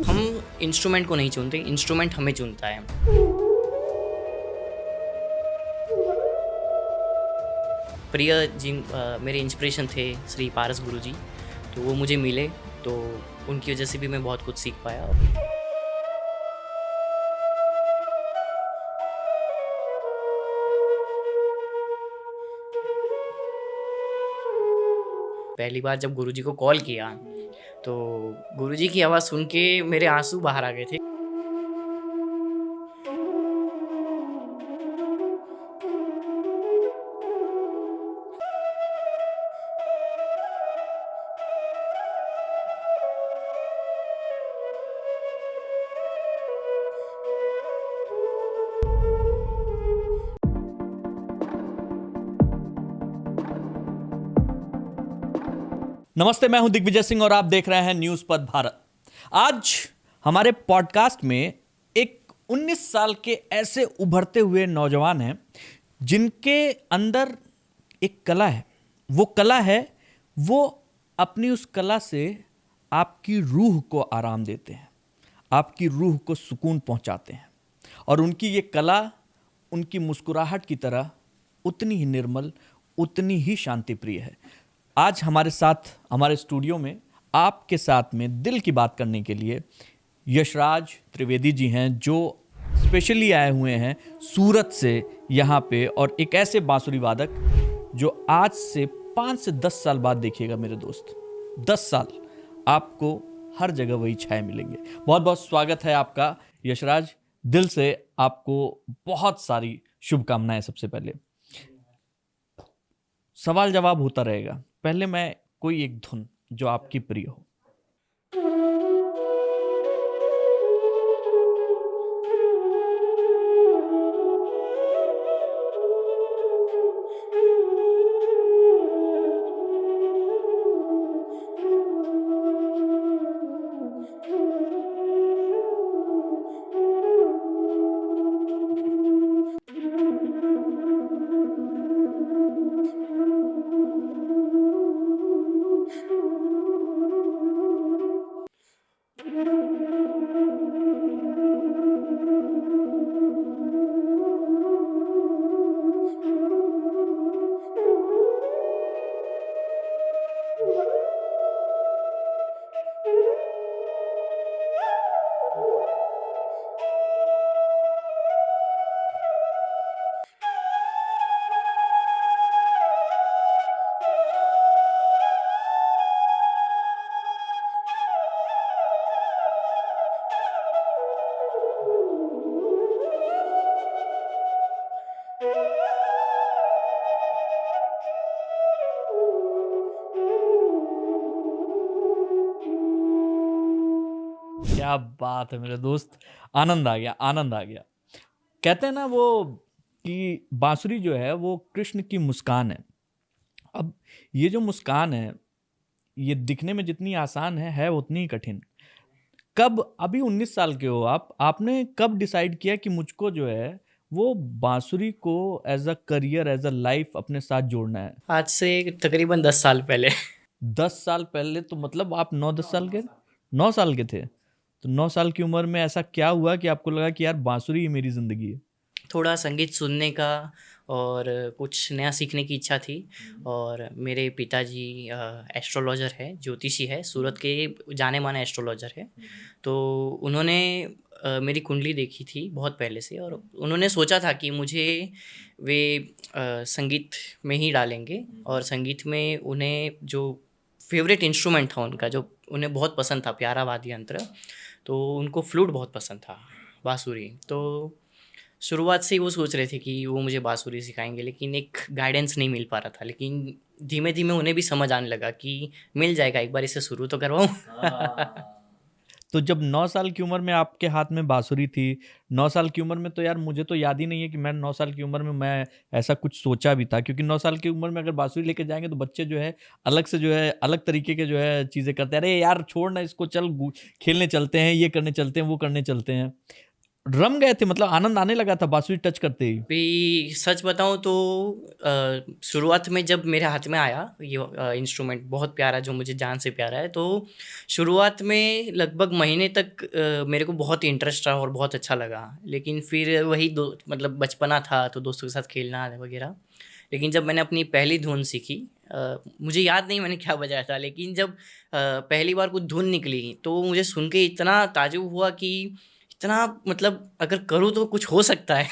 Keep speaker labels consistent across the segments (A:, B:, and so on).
A: हम इंस्ट्रूमेंट को नहीं चुनते, इंस्ट्रूमेंट हमें चुनता है। प्रिय जी मेरे इंस्पिरेशन थे श्री पारस गुरु जी, तो वो मुझे मिले, तो उनकी वजह से भी मैं बहुत कुछ सीख पाया। पहली बार जब गुरुजी को कॉल किया तो गुरुजी की आवाज़ सुन के मेरे आंसू बाहर आ गए थे।
B: नमस्ते, मैं हूं दिग्विजय सिंह और आप देख रहे हैं न्यूज़ पथ भारत। आज हमारे पॉडकास्ट में एक 19 साल के ऐसे उभरते हुए नौजवान हैं जिनके अंदर एक कला है। वो कला है, वो अपनी उस कला से आपकी रूह को आराम देते हैं, आपकी रूह को सुकून पहुंचाते हैं। और उनकी ये कला उनकी मुस्कुराहट की तरह उतनी ही निर्मल, उतनी ही शांति प्रिय है। आज हमारे साथ हमारे स्टूडियो में आपके साथ में दिल की बात करने के लिए यशराज त्रिवेदी जी हैं, जो स्पेशली आए हुए हैं सूरत से यहाँ पे। और एक ऐसे बांसुरी वादक जो आज से 5 से 10 साल बाद, देखिएगा मेरे दोस्त, 10 साल आपको हर जगह वही छाए मिलेंगे। बहुत बहुत स्वागत है आपका यशराज। दिल से आपको बहुत सारी शुभकामनाएं। सबसे पहले सवाल जवाब होता रहेगा, पहले मैं कोई एक धुन जो आपकी प्रिय हो। क्या बात है मेरे दोस्त, आनंद आ गया, आनंद आ गया। कहते हैं ना वो कि बांसुरी जो है वो कृष्ण की मुस्कान है। अब ये जो मुस्कान है, ये दिखने में जितनी आसान है उतनी ही कठिन। कब, अभी 19 साल के हो आपने कब डिसाइड किया कि मुझको जो है वो बांसुरी को as a career, as a life अपने साथ जोड़ना है?
A: आज से तकरीबन 10 साल पहले।
B: 10 साल पहले? तो मतलब आप 9-10 साल के, 9 साल के थे। तो 9 साल की उम्र में ऐसा क्या हुआ कि आपको लगा कि यार बांसुरी ही मेरी जिंदगी है?
A: थोड़ा संगीत सुनने का और कुछ नया सीखने की इच्छा थी। और मेरे पिताजी एस्ट्रोलॉजर है, ज्योतिषी है, सूरत के जाने माने एस्ट्रोलॉजर है। तो उन्होंने मेरी कुंडली देखी थी बहुत पहले से, और उन्होंने सोचा था कि मुझे वे संगीत में ही डालेंगे। और संगीत में उन्हें जो फेवरेट इंस्ट्रूमेंट था उनका, जो उन्हें बहुत पसंद था, प्यारा वाद्य यंत्र, तो उनको फ्लूट बहुत पसंद था, बांसुरी। तो शुरुआत से ही वो सोच रहे थे कि वो मुझे बांसुरी सिखाएंगे, लेकिन एक गाइडेंस नहीं मिल पा रहा था। लेकिन धीमे धीमे उन्हें भी समझ आने लगा कि मिल जाएगा, एक बार इसे शुरू तो करवाऊँ।
B: तो जब 9 साल की उम्र में आपके हाथ में बांसुरी थी, 9 साल की उम्र में, तो यार मुझे तो याद ही नहीं है कि मैं 9 साल की उम्र में मैं ऐसा कुछ सोचा भी था। क्योंकि 9 साल की उम्र में अगर बांसुरी लेके जाएंगे तो बच्चे जो है अलग से जो है अलग तरीके के जो है चीज़ें करते हैं। अरे यार छोड़ ना इसको, चल खेलने चलते हैं, ये करने चलते हैं, वो करने चलते हैं। रम गए थे, मतलब आनंद आने लगा था बांसुरी टच करते ही?
A: भी सच बताऊं तो शुरुआत में जब मेरे हाथ में आया ये इंस्ट्रूमेंट बहुत प्यारा, जो मुझे जान से प्यारा है, तो शुरुआत में लगभग महीने तक मेरे को बहुत इंटरेस्ट रहा और बहुत अच्छा लगा। लेकिन फिर वही दो मतलब बचपना था तो दोस्तों के साथ खेलना वगैरह। लेकिन जब मैंने अपनी पहली धुन सीखी, मुझे याद नहीं मैंने क्या बजाया था, लेकिन जब पहली बार कुछ धुन निकली तो मुझे सुन के इतना ताजुब हुआ कि इतना मतलब अगर करूँ तो कुछ हो सकता है।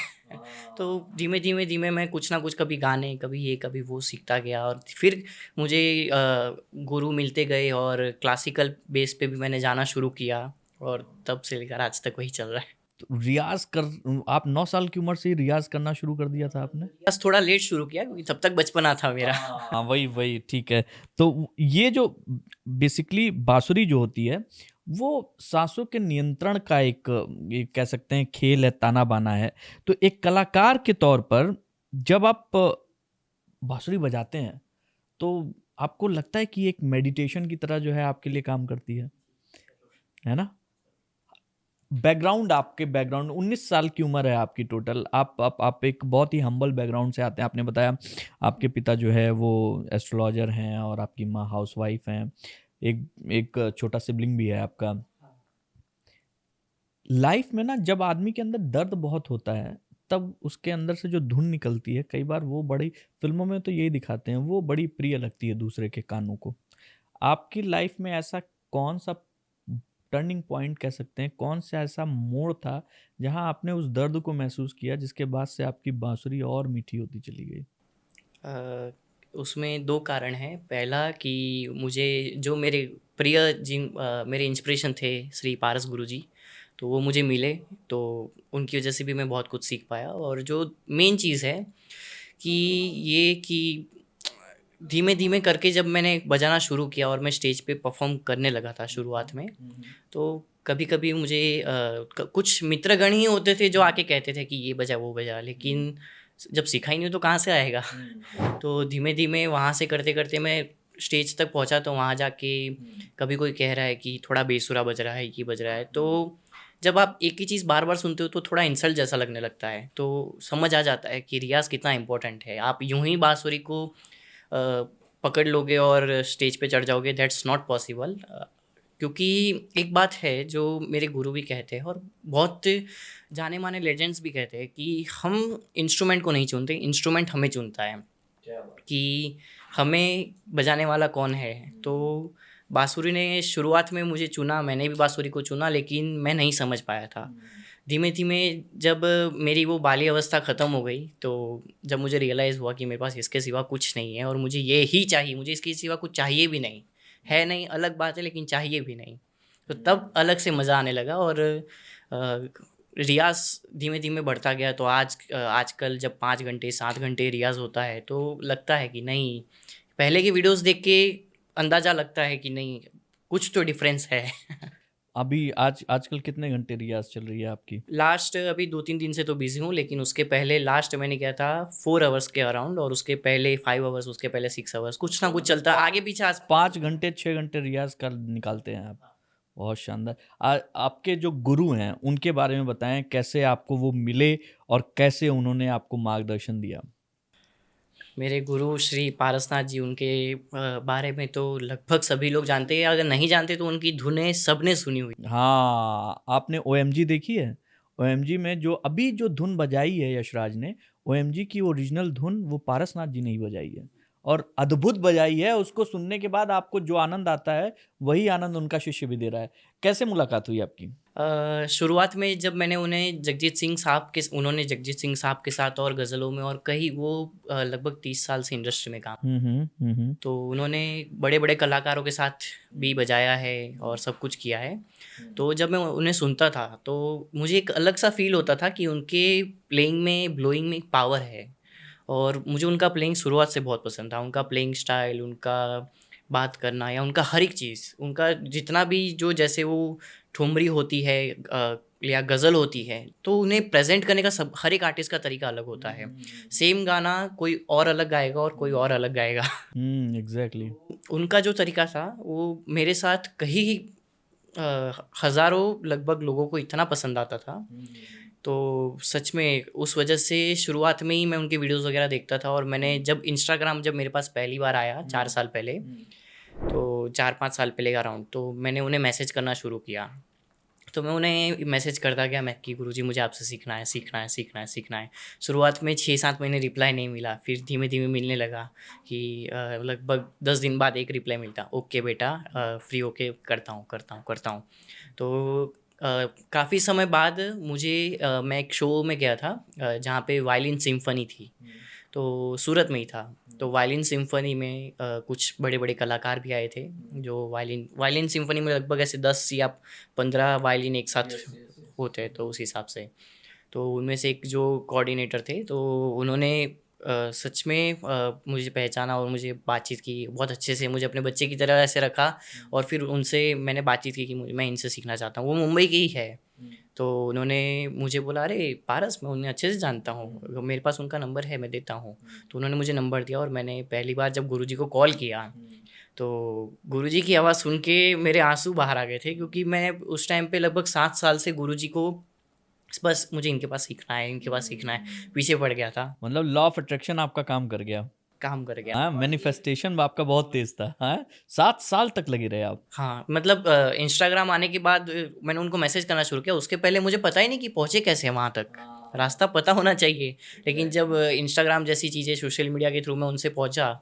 A: तो धीमे धीमे धीमे मैं कुछ ना कुछ, कभी गाने, कभी ये कभी वो सीखता गया, और फिर मुझे गुरु मिलते गए और क्लासिकल बेस पे भी मैंने जाना शुरू किया, और तब से लेकर आज तक वही चल रहा है।
B: तो रियाज कर आप 9 साल की उम्र से ही रियाज करना शुरू कर दिया था आपने?
A: बस थोड़ा लेट शुरू किया क्योंकि तब तक बचपना था मेरा।
B: हाँ, वही वही ठीक है। तो ये जो बेसिकली बांसुरी जो होती है, वो सांसों के नियंत्रण का एक ये कह सकते हैं खेल है, ताना बाना है। तो एक कलाकार के तौर पर जब आप बांसुरी बजाते हैं तो आपको लगता है कि एक मेडिटेशन की तरह जो है आपके लिए काम करती है ना? बैकग्राउंड, आपके बैकग्राउंड 19 साल की उम्र है आपकी टोटल। आप एक बहुत ही हम्बल बैकग्राउंड से आते हैं। आपने बताया आपके पिता जो है वो एस्ट्रोलॉजर हैं और आपकी माँ हाउसवाइफ हैं। एक एक छोटा सिबलिंग भी है आपका। लाइफ में ना जब आदमी के अंदर दर्द बहुत होता है तब उसके अंदर से जो धुन निकलती है, कई बार वो बड़ी, फिल्मों में तो यही दिखाते हैं, वो बड़ी प्रिय लगती है दूसरे के कानों को। आपकी लाइफ में ऐसा कौन सा टर्निंग पॉइंट कह सकते हैं, कौन सा ऐसा मोड़ था जहां आपने उस दर्द को महसूस किया जिसके बाद से आपकी बांसुरी और मीठी होती चली गई?
A: अ, उसमें दो कारण हैं। पहला कि मुझे जो मेरे प्रिय मेरे इंस्पिरेशन थे श्री पारस गुरुजी, तो वो मुझे मिले, तो उनकी वजह से भी मैं बहुत कुछ सीख पाया। और जो मेन चीज़ है कि ये कि धीमे धीमे करके जब मैंने बजाना शुरू किया और मैं स्टेज पे परफॉर्म करने लगा था शुरुआत में, तो कभी कभी मुझे कुछ मित्रगण ही होते थे जो आके कहते थे कि ये बजा वो बजा, लेकिन जब सीखा ही नहीं तो कहाँ से आएगा। तो धीमे धीमे वहाँ से करते करते मैं स्टेज तक पहुँचा, तो वहाँ जाके कभी कोई कह रहा है कि थोड़ा बेसुरा बज रहा है, ये बज रहा है, तो जब आप एक ही चीज़ बार बार सुनते हो तो थोड़ा इंसल्ट जैसा लगने लगता है। तो समझ आ जाता है कि रियाज़ कितना इंपॉर्टेंट है। आप यूं ही बांसुरी को पकड़ लोगे और स्टेज पे चढ़ जाओगे, दैट्स नॉट पॉसिबल। क्योंकि एक बात है जो मेरे गुरु भी कहते हैं और बहुत जाने माने लेजेंड्स भी कहते हैं कि हम इंस्ट्रूमेंट को नहीं चुनते, इंस्ट्रूमेंट हमें चुनता है कि हमें बजाने वाला कौन है। तो बांसुरी ने शुरुआत में मुझे चुना, मैंने भी बांसुरी को चुना, लेकिन मैं नहीं समझ पाया था। धीमे धीमे जब मेरी वो बाली अवस्था ख़त्म हो गई, तो जब मुझे रियलाइज़ हुआ कि मेरे पास इसके सिवा कुछ नहीं है और मुझे ये ही चाहिए, मुझे इसके सिवा कुछ चाहिए भी नहीं है, नहीं अलग बात है लेकिन चाहिए भी नहीं, तो तब अलग से मज़ा आने लगा। और रियाज़ धीमे धीमे बढ़ता गया। तो आजकल जब 5 घंटे 7 घंटे रियाज़ होता है तो लगता है कि नहीं, पहले की वीडियोस देख के अंदाज़ा लगता है कि नहीं कुछ तो डिफरेंस है।
B: अभी आजकल कितने घंटे रियाज चल रही है आपकी?
A: लास्ट अभी 2-3 दिन से तो बिजी हूँ, लेकिन उसके पहले लास्ट मैंने किया था 4 आवर्स के अराउंड, और उसके पहले 5 आवर्स, उसके पहले 6 आवर्स, कुछ ना कुछ चलता आगे पीछे
B: 5 घंटे 6 घंटे रियाज कर निकालते हैं आप? बहुत शानदार। आपके जो गुरु हैं उनके बारे में बताएं, कैसे आपको वो मिले और कैसे उन्होंने आपको मार्गदर्शन दिया?
A: मेरे गुरु श्री पारसनाथ जी, उनके बारे में तो लगभग सभी लोग जानते हैं, अगर नहीं जानते तो उनकी धुनें सबने सुनी हुई।
B: हाँ, आपने ओएमजी देखी है? ओएमजी में जो अभी जो धुन बजाई है यशराज ने, ओएमजी की ओरिजिनल धुन वो पारसनाथ जी ने ही बजाई है और अद्भुत बजाई है। उसको सुनने के बाद आपको जो आनंद आता है वही आनंद उनका शिष्य भी दे रहा है। कैसे मुलाकात हुई आपकी?
A: शुरुआत में जब मैंने उन्हें उन्होंने जगजीत सिंह साहब के साथ और गज़लों में और कहीं वो लगभग 30 साल से इंडस्ट्री में काम, तो उन्होंने बड़े बड़े कलाकारों के साथ भी बजाया है और सब कुछ किया है। तो जब मैं उन्हें सुनता था तो मुझे एक अलग सा फील होता था कि उनके प्लेइंग में, ब्लोइंग में एक पावर है, और मुझे उनका प्लेइंग शुरुआत से बहुत पसंद था। उनका प्लेइंग स्टाइल, उनका बात करना, या उनका हर एक चीज़, उनका जितना भी जो, जैसे वो ठुमरी होती है या गज़ल होती है, तो उन्हें प्रेजेंट करने का सब हर एक आर्टिस्ट का तरीका अलग होता है। सेम गाना कोई और अलग गाएगा और कोई और अलग गाएगा।
B: एग्जैक्टली।
A: उनका जो तरीका था वो मेरे साथ कहीं हज़ारों लगभग लोगों को इतना पसंद आता था तो सच में उस वजह से शुरुआत में ही मैं उनकी वीडियोस वगैरह देखता था। और मैंने जब इंस्टाग्राम जब मेरे पास पहली बार आया 4 साल पहले, तो 4-5 साल पहले का अराउंड, तो मैंने उन्हें मैसेज करना शुरू किया। तो मैं उन्हें मैसेज करता गया मैं कि गुरुजी मुझे आपसे सीखना है, सीखना है, सीखना है, सीखना है। शुरुआत में 6-7 महीने रिप्लाई नहीं मिला, फिर धीमे धीमे मिलने लगा कि लगभग 10 दिन बाद एक रिप्लाई मिलता, ओके बेटा, फ्री होके करता हूँ, करता हूँ, करता हूँ। तो काफ़ी समय बाद मैं एक शो में गया था जहाँ पे वायलिन सिम्फनी थी, तो सूरत में ही था। तो वायलिन सिम्फनी में कुछ बड़े बड़े कलाकार भी आए थे, जो वायलिन वायलिन सिम्फनी में लगभग ऐसे 10 या 15 वायलिन एक साथ होते हैं, तो उस हिसाब से। तो उनमें से एक जो कोऑर्डिनेटर थे, तो उन्होंने सच में मुझे पहचाना और मुझे बातचीत की बहुत अच्छे से, मुझे अपने बच्चे की तरह ऐसे रखा। और फिर उनसे मैंने बातचीत की कि मैं इनसे सीखना चाहता हूँ। वो मुंबई के ही है। तो उन्होंने मुझे बोला, अरे पारस, मैं उन्हें अच्छे से जानता हूँ, मेरे पास उनका नंबर है, मैं देता हूँ। तो उन्होंने मुझे नंबर दिया और मैंने पहली बार जब गुरुजी को कॉल किया, तो गुरुजी की आवाज़ सुन के मेरे आंसू बाहर आ गए थे, क्योंकि मैं उस टाइम पे लगभग 7 साल से गुरुजी को बस मुझे इनके पास सीखना है, इनके पास सीखना है, पीछे पड़ गया था।
B: मतलब लॉ ऑफ अट्रैक्शन आपका काम कर गया।
A: काम कर गया।
B: हाँ, मैनिफेस्टेशन आपका बहुत तेज था। हाँ, 7 साल तक लगे रहे आप।
A: हाँ, मतलब इंस्टाग्राम आने के बाद मैंने उनको मैसेज करना शुरू किया। उसके पहले मुझे पता ही नहीं कि पहुँचे कैसे वहाँ तक, रास्ता पता होना चाहिए। लेकिन जब इंस्टाग्राम जैसी चीज़ें सोशल मीडिया के थ्रू मैं उनसे पहुँचा,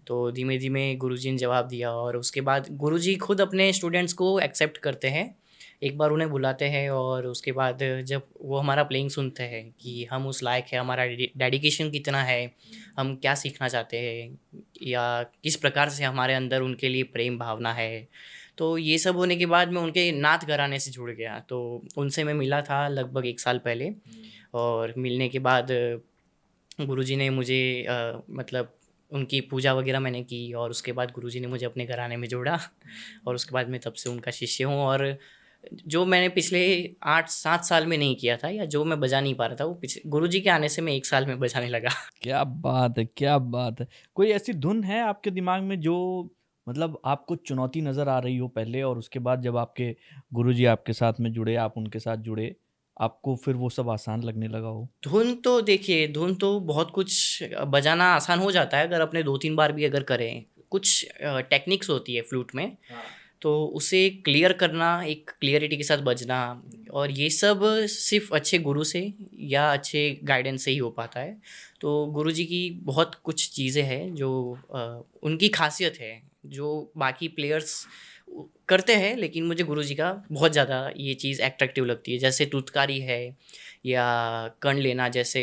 A: तो धीमे धीमे गुरुजी ने जवाब दिया। और उसके बाद गुरुजी खुद अपने स्टूडेंट्स को एक्सेप्ट करते हैं, एक बार उन्हें बुलाते हैं, और उसके बाद जब वो हमारा प्लेइंग सुनते हैं कि हम उस लायक है, हमारा डेडिकेशन कितना है, हम क्या सीखना चाहते हैं, या किस प्रकार से हमारे अंदर उनके लिए प्रेम भावना है। तो ये सब होने के बाद मैं उनके नात घराने से जुड़ गया। तो उनसे मैं मिला था लगभग 1 साल पहले। और मिलने के बाद गुरुजी ने मुझे मतलब उनकी पूजा वगैरह मैंने की, और उसके बाद गुरुजी ने मुझे अपने घराने में जोड़ा। और उसके बाद मैं तब से उनका शिष्य हूँ। और जो मैंने पिछले 8-7 साल में नहीं किया था, या जो मैं बजा नहीं पा रहा था, वो पिछले गुरुजी के आने से मैं 1 साल में बजाने लगा।
B: क्या बात है, क्या बात है। कोई ऐसी धुन है आपके दिमाग में जो मतलब आपको चुनौती नज़र आ रही हो पहले, और उसके बाद जब आपके गुरुजी आपके साथ में जुड़े, आप उनके साथ जुड़े, आपको फिर वो सब आसान लगने लगा हो?
A: धुन तो देखिए, धुन तो बहुत कुछ बजाना आसान हो जाता है अगर अपने 2-3 बार भी अगर करें। कुछ टेक्निक्स होती है फ्लूट में, तो उसे क्लियर करना, एक क्लियरिटी के साथ बजना, और ये सब सिर्फ अच्छे गुरु से या अच्छे गाइडेंस से ही हो पाता है। तो गुरुजी की बहुत कुछ चीज़ें हैं जो उनकी खासियत है, जो बाकी प्लेयर्स करते हैं, लेकिन मुझे गुरुजी का बहुत ज़्यादा ये चीज़ अट्रैक्टिव लगती है। जैसे टूथकारी है, या कण लेना जैसे।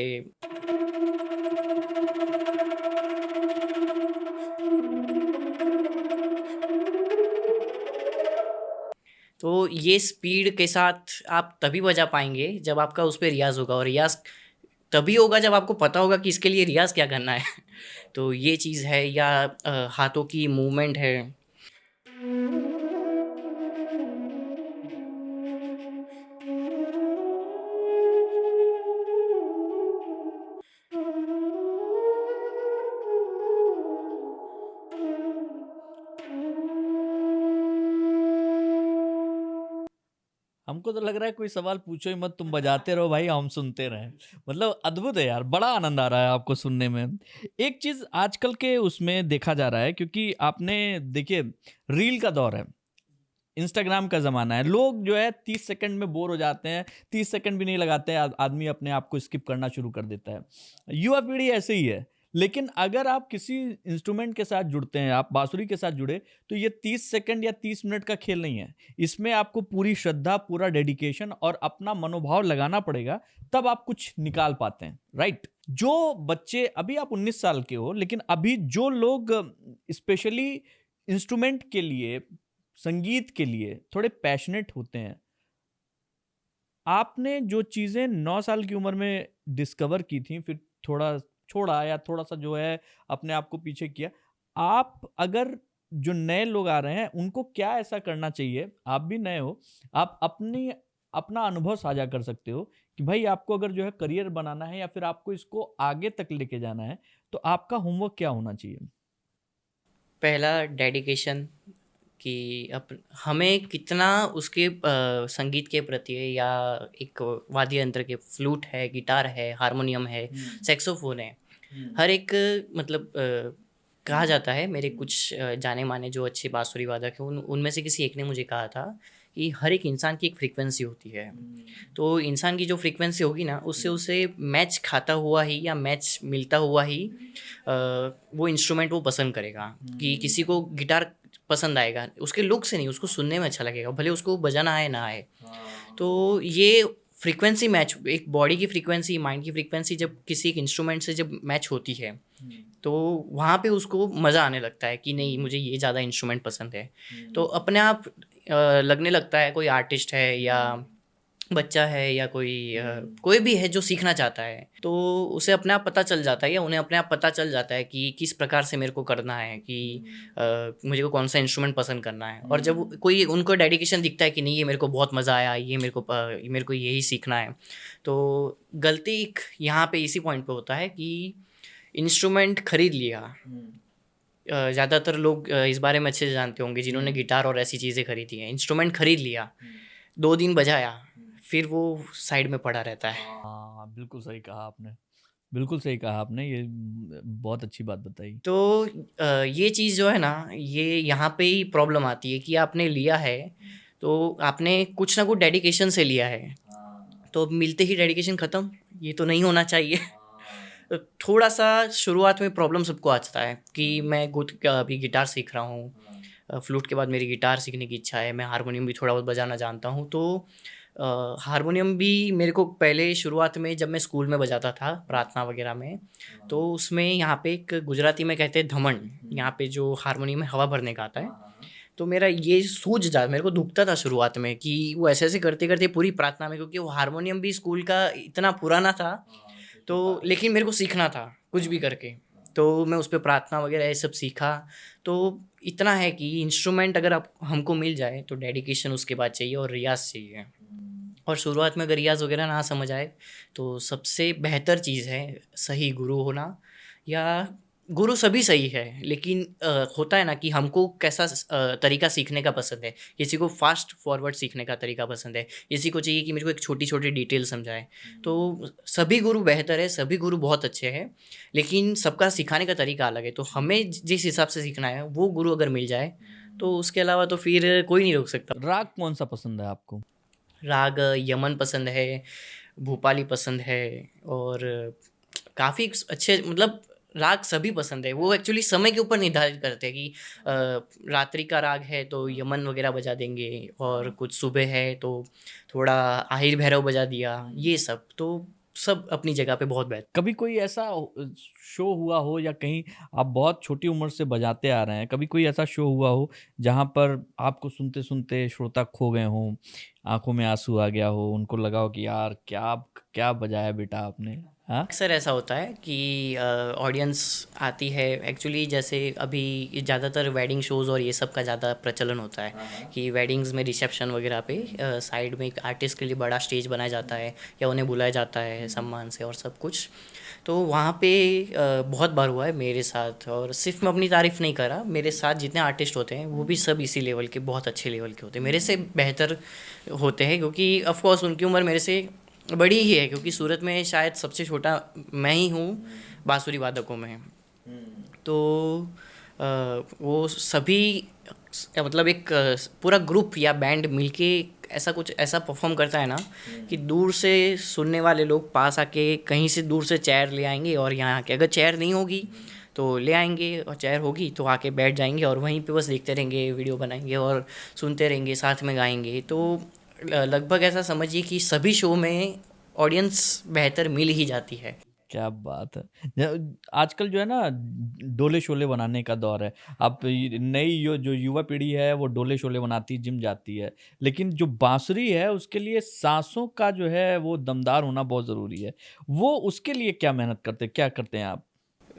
A: तो ये स्पीड के साथ आप तभी बजा पाएँगे जब आपका उस पे रियाज़ होगा, और रियाज़ तभी होगा जब आपको पता होगा कि इसके लिए रियाज़ क्या करना है। तो ये चीज़ है, या हाथों की मूवमेंट है।
B: हमको तो लग रहा है कोई सवाल पूछो ही मत, तुम बजाते रहो भाई, हम सुनते रहें। मतलब अद्भुत है यार, बड़ा आनंद आ रहा है आपको सुनने में। एक चीज आजकल के उसमें देखा जा रहा है, क्योंकि आपने देखिए रील का दौर है, इंस्टाग्राम का ज़माना है, लोग जो है 30 सेकंड में बोर हो जाते हैं, 30 सेकंड भी नहीं लगाते हैं, आदमी अपने आप को स्किप करना शुरू कर देता है। युवा पीढ़ी ऐसे ही है। लेकिन अगर आप किसी इंस्ट्रूमेंट के साथ जुड़ते हैं, आप बांसुरी के साथ जुड़े, तो ये 30 सेकंड या 30 मिनट का खेल नहीं है। इसमें आपको पूरी श्रद्धा, पूरा डेडिकेशन और अपना मनोभाव लगाना पड़ेगा, तब आप कुछ निकाल पाते हैं, राइट? जो बच्चे, अभी आप 19 साल के हो, लेकिन अभी जो लोग स्पेशली इंस्ट्रूमेंट के लिए, संगीत के लिए थोड़े पैशनेट होते हैं, आपने जो चीज़ें 9 साल की उम्र में डिस्कवर की थी, फिर थोड़ा छोड़ा या थोड़ा-सा जो है अपने आप को पीछे किया, आप अगर जो नए लोग आ रहे हैं, उनको क्या ऐसा करना चाहिए? आप भी नए हो, आप अपना अनुभव साझा कर सकते हो कि भाई आपको अगर जो है करियर बनाना है या फिर आपको इसको आगे तक लेके जाना है, तो आपका होमवर्क क्या होना चाहिए?
A: पहला डेडिकेशन, कि हमें कितना उसके संगीत के प्रति या एक वाद्य यंत्र के फ्लूट है, गिटार है, हारमोनियम है, सैक्सोफोन है, हर एक मतलब कहा जाता है, मेरे कुछ जाने माने जो अच्छे बांसुरी वादक हैं उनमें से किसी एक ने मुझे कहा था कि हर एक इंसान की एक फ्रीक्वेंसी होती है। तो इंसान की जो फ्रीक्वेंसी होगी ना, उससे उसे मैच खाता हुआ ही या मैच मिलता हुआ ही वो इंस्ट्रूमेंट वो पसंद करेगा। कि किसी को गिटार पसंद आएगा उसके लुक से नहीं, उसको सुनने में अच्छा लगेगा, भले उसको बजाना आए ना आए। तो ये फ्रीक्वेंसी मैच, एक बॉडी की फ्रीक्वेंसी, माइंड की फ्रीक्वेंसी जब किसी एक इंस्ट्रूमेंट से जब मैच होती है तो वहाँ पे उसको मज़ा आने लगता है कि नहीं, मुझे ये ज़्यादा इंस्ट्रूमेंट पसंद है। तो अपने आप लगने लगता है, कोई आर्टिस्ट है या बच्चा है या कोई भी है जो सीखना चाहता है, तो उसे अपने आप पता चल जाता है या उन्हें अपने आप पता चल जाता है कि किस प्रकार से मेरे को करना है, कि मुझे को कौन सा इंस्ट्रूमेंट पसंद करना है। और जब कोई उनको डेडिकेशन दिखता है कि नहीं, ये मेरे को बहुत मज़ा आया, ये मेरे को यही सीखना है, तो गलती यहाँ पे इसी पॉइंट पे होता है कि इंस्ट्रूमेंट खरीद लिया। ज़्यादातर लोग इस बारे में अच्छे से जानते होंगे जिन्होंने गिटार और ऐसी चीज़ें खरीदी हैं। इंस्ट्रूमेंट खरीद लिया, 2 दिन बजाया, फिर वो साइड में पड़ा रहता है।
B: हाँ, बिल्कुल सही कहा आपने, बिल्कुल सही कहा आपने, ये बहुत अच्छी बात बताई।
A: तो ये चीज़ जो है ना, ये यहाँ पे ही प्रॉब्लम आती है कि आपने लिया है तो आपने कुछ ना कुछ डेडिकेशन से लिया है, तो अब मिलते ही डेडिकेशन ख़त्म, ये तो नहीं होना चाहिए। तो थोड़ा सा शुरुआत में प्रॉब्लम सबको आता है कि मैं अभी गिटार सीख रहा हूँ, फ्लूट के बाद मेरी गिटार सीखने की इच्छा है, मैं हारमोनियम भी थोड़ा बहुत बजाना जानता हूँ। तो हारमोनियम भी मेरे को पहले शुरुआत में जब मैं स्कूल में बजाता था प्रार्थना वगैरह में, तो उसमें यहाँ पे एक गुजराती में कहते हैं धमन, यहाँ पे जो हारमोनियम में हवा भरने का आता है, तो मेरा ये मेरे को दुखता था शुरुआत में कि वो ऐसे ऐसे करते करते पूरी प्रार्थना में, क्योंकि वो हारमोनियम भी स्कूल का इतना पुराना था, तो लेकिन मेरे को सीखना था कुछ भी करके, तो मैं उस पर प्रार्थना वगैरह ये सब सीखा। तो इतना है कि इंस्ट्रूमेंट अगर आप हमको मिल जाए तो डेडिकेशन उसके बाद चाहिए और रियाज चाहिए। और शुरुआत में अगर रियाज वगैरह ना समझ आए तो सबसे बेहतर चीज़ है सही गुरु होना। या गुरु सभी सही है, लेकिन होता है ना कि हमको कैसा तरीका सीखने का पसंद है। किसी को फास्ट फॉरवर्ड सीखने का तरीका पसंद है, किसी को चाहिए कि मेरे को एक छोटी छोटी डिटेल समझाए। तो सभी गुरु बेहतर है, सभी गुरु बहुत अच्छे हैं, लेकिन सबका सिखाने का तरीका अलग है। तो हमें जिस हिसाब से सीखना है वो गुरु अगर मिल जाए तो उसके अलावा तो फिर कोई नहीं रोक सकता।
B: राग कौन सा पसंद है आपको?
A: राग यमन पसंद है, भूपाली पसंद है, और काफ़ी अच्छे मतलब राग सभी पसंद है। वो एक्चुअली समय के ऊपर निर्धारित करते हैं कि रात्रि का राग है तो यमन वगैरह बजा देंगे, और कुछ सुबह है तो थोड़ा आहिर भैरव बजा दिया, ये सब तो सब अपनी जगह पे बहुत बेहतर।
B: कभी कोई ऐसा शो हुआ हो, या कहीं आप बहुत छोटी उम्र से बजाते आ रहे हैं, कभी कोई ऐसा शो हुआ हो जहाँ पर आपको सुनते सुनते श्रोता खो गए हों, आंखों में आंसू आ गया हो, उनको लगा हो कि यार क्या क्या बजाया बेटा आपने? हाँ,
A: अक्सर ऐसा होता है कि ऑडियंस आती है एक्चुअली, जैसे अभी ज़्यादातर वेडिंग शोज़ और ये सब का ज़्यादा प्रचलन होता है कि वेडिंग्स में रिसेप्शन वगैरह पे साइड में एक आर्टिस्ट के लिए बड़ा स्टेज बनाया जाता है या उन्हें बुलाया जाता है सम्मान से और सब कुछ। तो वहाँ पे बहुत बार हुआ है मेरे साथ, और सिर्फ मैं अपनी तारीफ़ नहीं कर रहा, मेरे साथ जितने आर्टिस्ट होते हैं वो भी सब इसी लेवल के, बहुत अच्छे लेवल के होते हैं, मेरे से बेहतर होते हैं, क्योंकि ऑफ कोर्स उनकी उम्र मेरे से बड़ी ही है, क्योंकि सूरत में शायद सबसे छोटा मैं ही हूँ बांसुरी वादकों में। तो वो सभी मतलब एक पूरा ग्रुप या बैंड मिलके ऐसा कुछ ऐसा परफॉर्म करता है ना कि दूर से सुनने वाले लोग पास आके कहीं से दूर से चेयर ले आएंगे, और यहाँ आके अगर चेयर नहीं होगी तो ले आएंगे, और चेयर होगी तो आके बैठ जाएंगे और वहीं पे बस देखते रहेंगे, वीडियो बनाएंगे और सुनते रहेंगे, साथ में गाएंगे। तो लगभग ऐसा समझिए कि सभी शो में ऑडियंस बेहतर मिल ही जाती है।
B: क्या बात है। आजकल जो है ना, डोले शोले बनाने का दौर है। अब नई जो युवा पीढ़ी है वो डोले शोले बनाती है, जिम जाती है, लेकिन जो बांसुरी है उसके लिए सांसों का जो है वो दमदार होना बहुत ज़रूरी है। वो उसके लिए क्या मेहनत करते हैं, क्या करते हैं आप?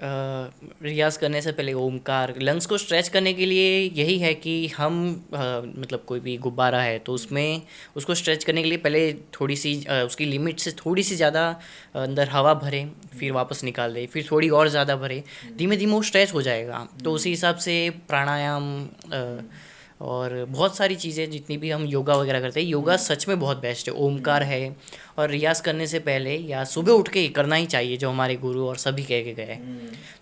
A: रियाज़ करने से पहले ओमकार, लंग्स को स्ट्रेच करने के लिए यही है कि हम मतलब कोई भी गुब्बारा है तो उसमें उसको स्ट्रेच करने के लिए पहले थोड़ी सी उसकी लिमिट से थोड़ी सी ज़्यादा अंदर हवा भरें, फिर वापस निकाल दें, फिर थोड़ी और ज़्यादा भरें, धीमे धीमे वो स्ट्रेच हो जाएगा। तो उसी हिसाब से प्राणायाम और बहुत सारी चीज़ें जितनी भी हम योगा वगैरह करते हैं, योगा सच में बहुत बेस्ट है। ओमकार है, और रियाज़ करने से पहले या सुबह उठ के करना ही चाहिए, जो हमारे गुरु और सभी कह के गए।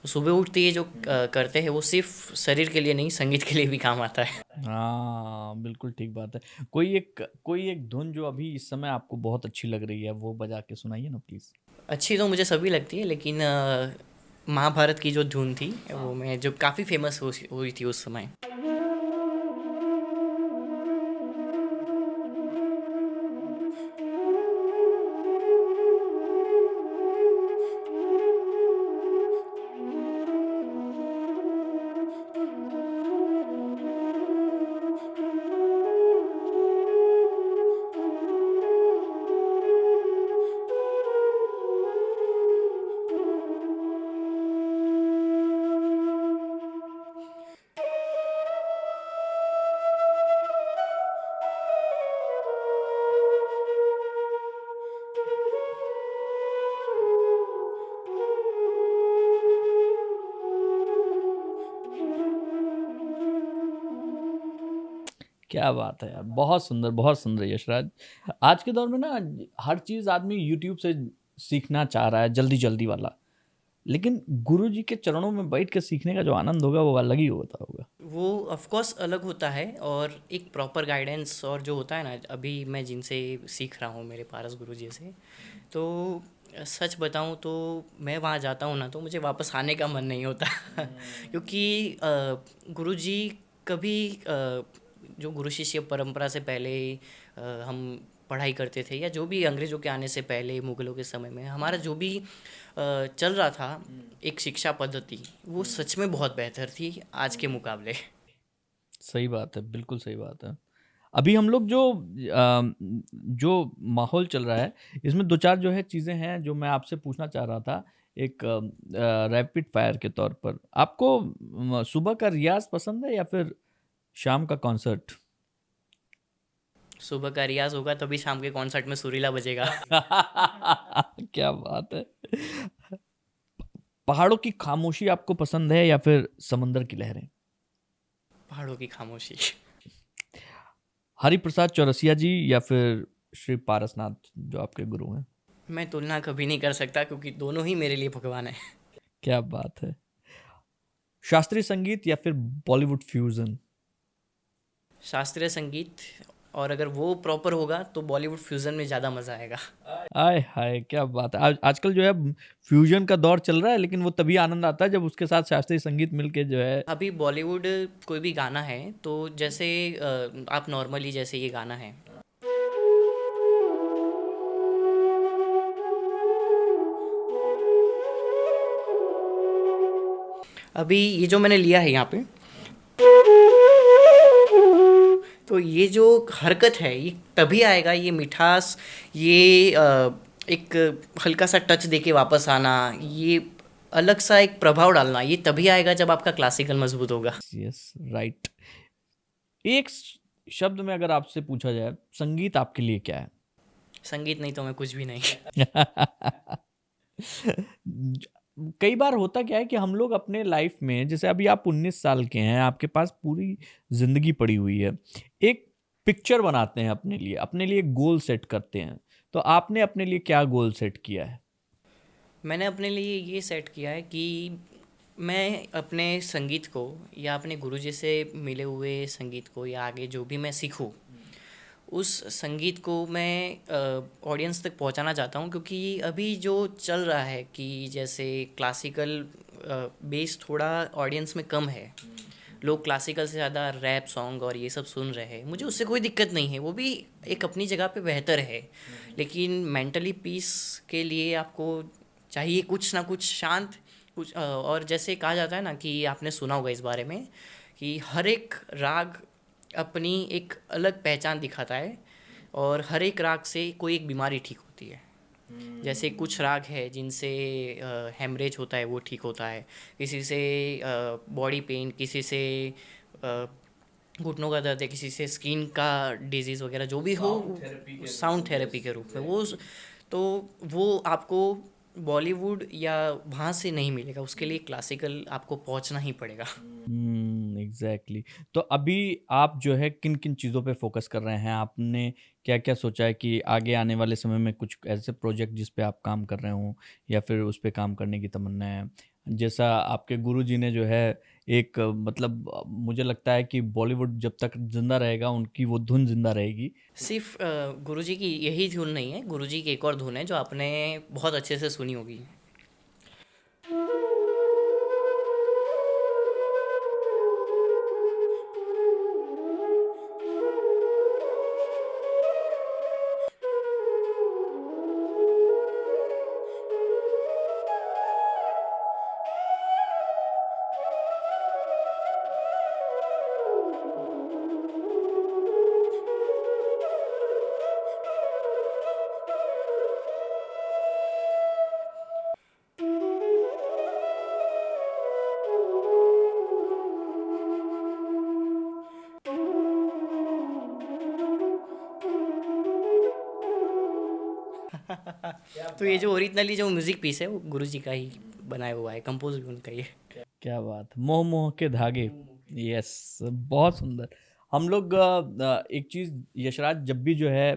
A: तो सुबह उठते ये जो करते हैं वो सिर्फ शरीर के लिए नहीं, संगीत के लिए भी काम आता है।
B: हाँ, बिल्कुल ठीक बात है। कोई एक धुन जो अभी इस समय आपको बहुत अच्छी लग रही है, वो बजा के सुनाइए ना प्लीज़।
A: अच्छी तो मुझे सभी लगती है, लेकिन महाभारत की जो धुन थी वो मैं जो काफ़ी फेमस हुई थी उस समय।
B: क्या बात है यार! बहुत सुंदर यशराज। आज के दौर में ना हर चीज़ आदमी यूट्यूब से सीखना चाह रहा है, जल्दी-जल्दी वाला। लेकिन गुरुजी के चरणों में बैठ के सीखने का जो आनंद होगा, वो अलग ही होता होगा।
A: वो ऑफ कोर्स अलग होता है, और एक प्रॉपर गाइडेंस और जो होता है ना, अभी मैं जिनसे सीख रहा हूँ, मेरे पारस गुरुजी से, तो सच बताऊँ तो मैं वहाँ जाता हूँ ना, तो मुझे वापस आने का मन नहीं होता। क्योंकि गुरुजी कभी जो गुरु शिष्य परंपरा से पहले हम पढ़ाई करते थे, या जो भी अंग्रेज़ों के आने से पहले मुग़लों के समय में हमारा जो भी चल रहा था, एक शिक्षा पद्धति, वो सच में बहुत बेहतर थी आज के मुकाबले।
B: सही बात है, बिल्कुल सही बात है। अभी हम लोग जो माहौल चल रहा है, इसमें 2-4 जो है चीज़ें हैं जो मैं आपसे पूछना चाह रहा था, एक रैपिड फायर के तौर पर। आपको सुबह का रियाज़ पसंद है या फिर शाम का कॉन्सर्ट?
A: सुबह का रियाज़ होगा तभी शाम के कॉन्सर्ट में सुरीला बजेगा।
B: क्या बात है! पहाड़ों की खामोशी आपको पसंद है या फिर समंदर की लहरें?
A: पहाड़ों की खामोशी।
B: हरिप्रसाद चौरसिया जी या फिर श्री पारसनाथ जो आपके गुरु हैं?
A: मैं तुलना कभी नहीं कर सकता, क्योंकि दोनों ही मेरे लिए भगवान है।
B: क्या बात है! शास्त्रीय संगीत या फिर बॉलीवुड फ्यूजन?
A: शास्त्रीय संगीत, और अगर वो प्रॉपर होगा तो बॉलीवुड फ्यूज़न में ज़्यादा मज़ा आएगा।
B: आय हाय क्या बात है! आज आजकल जो है फ्यूजन का दौर चल रहा है, लेकिन वो तभी आनंद आता है जब उसके साथ शास्त्रीय संगीत मिलके जो है।
A: अभी बॉलीवुड कोई भी गाना है, तो जैसे आप नॉर्मली जैसे ये गाना है, अभी ये जो मैंने लिया है यहाँ पे, तो ये जो हरकत है ये तभी आएगा, ये मिठास, ये एक हल्का सा टच देके वापस आना, ये अलग सा एक प्रभाव डालना, ये तभी आएगा जब आपका क्लासिकल मजबूत होगा।
B: Yes, right. एक शब्द में अगर आपसे पूछा जाए, संगीत आपके लिए क्या है?
A: संगीत नहीं तो मैं कुछ भी नहीं।
B: कई बार होता क्या है कि हम लोग अपने लाइफ में, जैसे अभी आप 19 साल के हैं, आपके पास पूरी जिंदगी पड़ी हुई है, एक पिक्चर बनाते हैं अपने लिए गोल सेट करते हैं। तो आपने अपने लिए क्या गोल सेट किया है?
A: मैंने अपने लिए ये सेट किया है कि मैं अपने संगीत को, या अपने गुरुजी से मिले हुए संगीत को, या आगे जो भी मैं सीखूं, उस संगीत को मैं ऑडियंस तक पहुंचाना चाहता हूं। क्योंकि अभी जो चल रहा है कि जैसे क्लासिकल बेस थोड़ा ऑडियंस में कम है, लोग क्लासिकल से ज़्यादा रैप सॉन्ग और ये सब सुन रहे हैं, मुझे उससे कोई दिक्कत नहीं है, वो भी एक अपनी जगह पे बेहतर है। लेकिन मेंटली पीस के लिए आपको चाहिए कुछ ना कुछ शांत, कुछ और जैसे कहा जाता है ना, कि आपने सुना होगा इस बारे में, कि हर एक राग अपनी एक अलग पहचान दिखाता है, और हर एक राग से कोई एक बीमारी ठीक होती है। जैसे कुछ राग है जिनसे हेमरेज होता है, वो ठीक होता है, किसी से बॉडी पेन, किसी से अ, घुटनों का दर्द है, किसी से स्किन का डिजीज़ वगैरह जो भी हो, साउंड थेरेपी के रूप में वो, तो वो आपको बॉलीवुड या वहाँ से नहीं मिलेगा, उसके लिए क्लासिकल आपको पहुँचना ही पड़ेगा।
B: एग्जैक्टली तो अभी आप जो है किन किन चीज़ों पे फोकस कर रहे हैं? आपने क्या क्या सोचा है कि आगे आने वाले समय में कुछ ऐसे प्रोजेक्ट जिस पे आप काम कर रहे हो या फिर उस पे काम करने की तमन्ना है? जैसा आपके गुरुजी ने जो है एक मतलब मुझे लगता है कि बॉलीवुड जब तक जिंदा रहेगा उनकी वो धुन जिंदा रहेगी।
A: सिर्फ गुरुजी की यही धुन नहीं है, गुरुजी की एक और धुन है जो आपने बहुत अच्छे से सुनी होगी। तो ये जो ओरिजिनली जो म्यूज़िक पीस है वो गुरुजी का ही बनाया हुआ है, कंपोज भी उनका ही है।
B: क्या बात, मोह मोह के धागे। यस, बहुत सुंदर। हम लोग एक चीज यशराज, जब भी जो है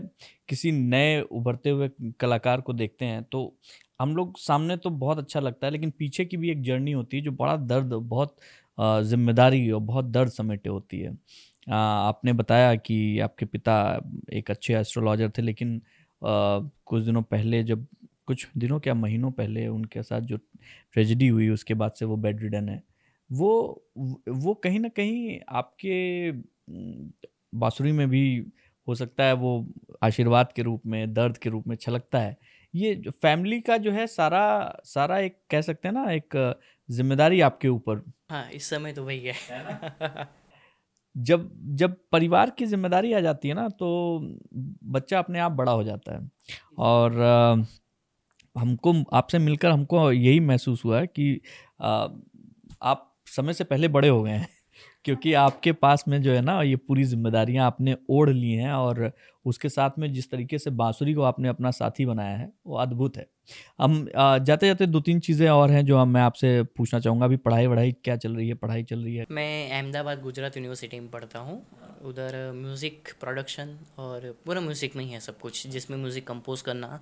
B: किसी नए उभरते हुए कलाकार को देखते हैं तो हम लोग सामने तो बहुत अच्छा लगता है, लेकिन पीछे की भी एक जर्नी होती है जो बड़ा दर्द, बहुत जिम्मेदारी और बहुत दर्द समेटे होती है। आपने बताया कि आपके पिता एक अच्छे एस्ट्रोलॉजर थे, लेकिन कुछ दिनों पहले, जब कुछ दिनों क्या महीनों पहले उनके साथ जो ट्रेजेडी हुई उसके बाद से वो बेड रिडन है। वो वो कहीं ना कहीं आपके बांसुरी में भी हो सकता है वो आशीर्वाद के रूप में, दर्द के रूप में छलकता है। ये जो फैमिली का जो है सारा सारा एक कह सकते हैं ना, एक जिम्मेदारी आपके ऊपर।
A: हाँ, इस समय तो वही है।
B: जब जब परिवार की जिम्मेदारी आ जाती है ना तो बच्चा अपने आप बड़ा हो जाता है। और हमको आपसे मिलकर हमको यही महसूस हुआ है कि अ, आप समय से पहले बड़े हो गए हैं। क्योंकि आपके पास में जो है ना ये पूरी जिम्मेदारियां आपने ओढ़ ली हैं, और उसके साथ में जिस तरीके से बांसुरी को आपने अपना साथी बनाया है वो अद्भुत है। हम जाते जाते दो तीन चीज़ें और हैं जो मैं आपसे पूछना चाहूँगा। अभी पढ़ाई वढ़ाई क्या चल रही है? पढ़ाई चल रही है?
A: मैं अहमदाबाद गुजरात यूनिवर्सिटी में पढ़ता हूँ। उधर म्यूज़िक प्रोडक्शन और पूरा म्यूज़िक में ही है सब कुछ, जिसमें म्यूज़िक कंपोज करना,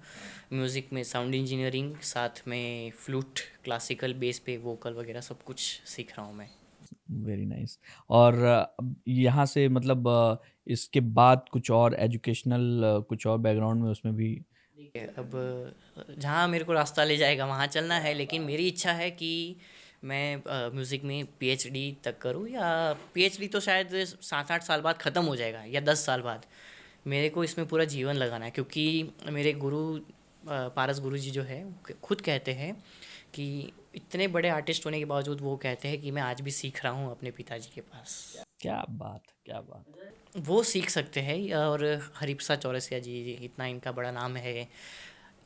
A: म्यूज़िक में साउंड इंजीनियरिंग, साथ में फ्लूट, क्लासिकल बेस पे वोकल वगैरह सब कुछ सीख रहा हूँ मैं।
B: Very nice. और अब यहाँ से मतलब इसके बाद कुछ और एजुकेशनल कुछ और बैकग्राउंड में उसमें भी?
A: अब जहाँ मेरे को रास्ता ले जाएगा वहाँ चलना है, लेकिन मेरी इच्छा है कि मैं म्यूज़िक में पीएचडी तक करूँ, या पीएचडी तो शायद 7-8 साल बाद ख़त्म हो जाएगा या 10 साल बाद। मेरे को इसमें पूरा जीवन लगाना है, क्योंकि मेरे गुरु पारस गुरु जी जो है खुद कहते हैं कि इतने बड़े आर्टिस्ट होने के बावजूद वो कहते हैं कि मैं आज भी सीख रहा हूँ अपने पिताजी के पास।
B: क्या बात, क्या बात।
A: वो सीख सकते हैं, और हरिप्रसाद चौरसिया जी, इतना इनका बड़ा नाम है,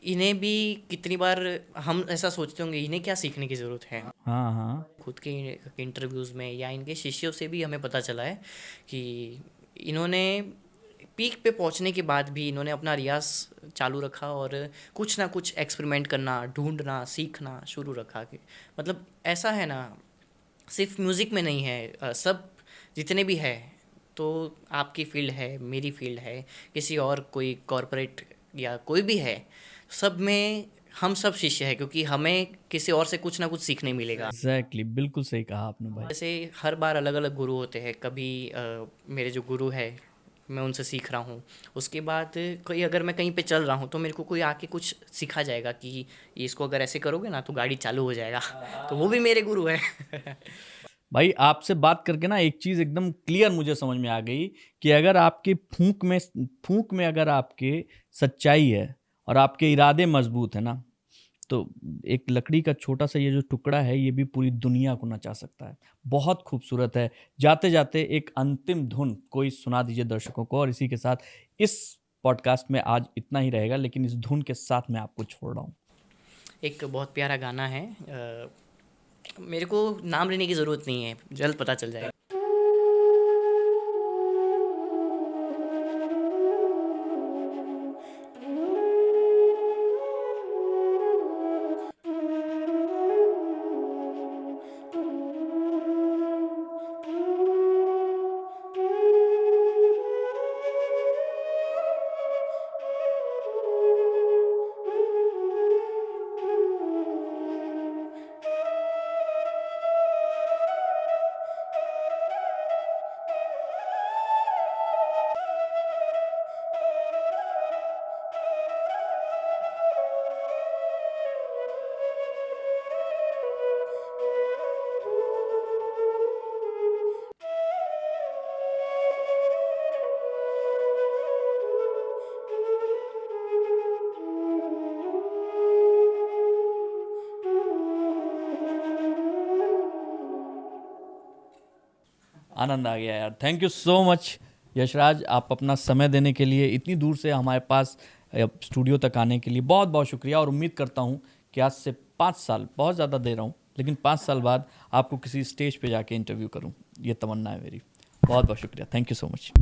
A: इन्हें भी कितनी बार हम ऐसा सोचते होंगे इन्हें क्या सीखने की ज़रूरत है।
B: हाँ हाँ।
A: खुद के इंटरव्यूज़ में या इनके शिष्यों से भी हमें पता चला है कि इन्होंने पीक पे पहुंचने के बाद भी इन्होंने अपना रियाज चालू रखा, और कुछ ना कुछ एक्सपेरिमेंट करना, ढूंढना, सीखना शुरू रखा। कि मतलब ऐसा है ना, सिर्फ म्यूज़िक में नहीं है, सब जितने भी है, तो आपकी फील्ड है, मेरी फील्ड है, किसी और कोई कॉरपोरेट या कोई भी है, सब में हम सब शिष्य हैं, क्योंकि हमें किसी और से कुछ ना कुछ सीखने मिलेगा।
B: एग्जैक्टली, बिल्कुल सही कहा आपने भाई।
A: जैसे हर बार अलग अलग गुरु होते हैं। कभी मेरे जो गुरु है मैं उनसे सीख रहा हूँ, उसके बाद कोई अगर मैं कहीं पे चल रहा हूँ तो मेरे को कोई आके कुछ सिखा जाएगा कि इसको अगर ऐसे करोगे ना तो गाड़ी चालू हो जाएगा। तो वो भी मेरे गुरु है।
B: भाई आपसे बात करके ना एक चीज एकदम क्लियर मुझे समझ में आ गई कि अगर आपकी फूंक में अगर आपके सच्चाई है और आपके इरादे मजबूत है ना, तो एक लकड़ी का छोटा सा ये जो टुकड़ा है ये भी पूरी दुनिया को नचा सकता है। बहुत खूबसूरत है। जाते जाते एक अंतिम धुन कोई सुना दीजिए दर्शकों को, और इसी के साथ इस पॉडकास्ट में आज इतना ही रहेगा, लेकिन इस धुन के साथ मैं आपको छोड़ रहा हूँ।
A: एक बहुत प्यारा गाना है, मेरे को नाम लेने की ज़रूरत नहीं है, जल्द पता चल जाएगा।
B: आनंद आ गया यार। Thank you so much Yashraj, आप अपना समय देने के लिए, इतनी दूर से हमारे पास स्टूडियो तक आने के लिए बहुत बहुत शुक्रिया। और उम्मीद करता हूँ कि आज से 5 साल, बहुत ज़्यादा दे रहा हूँ, लेकिन 5 साल बाद आपको किसी स्टेज पे जाके इंटरव्यू करूँ, ये तमन्ना है मेरी। बहुत बहुत शुक्रिया, थैंक यू सो मच।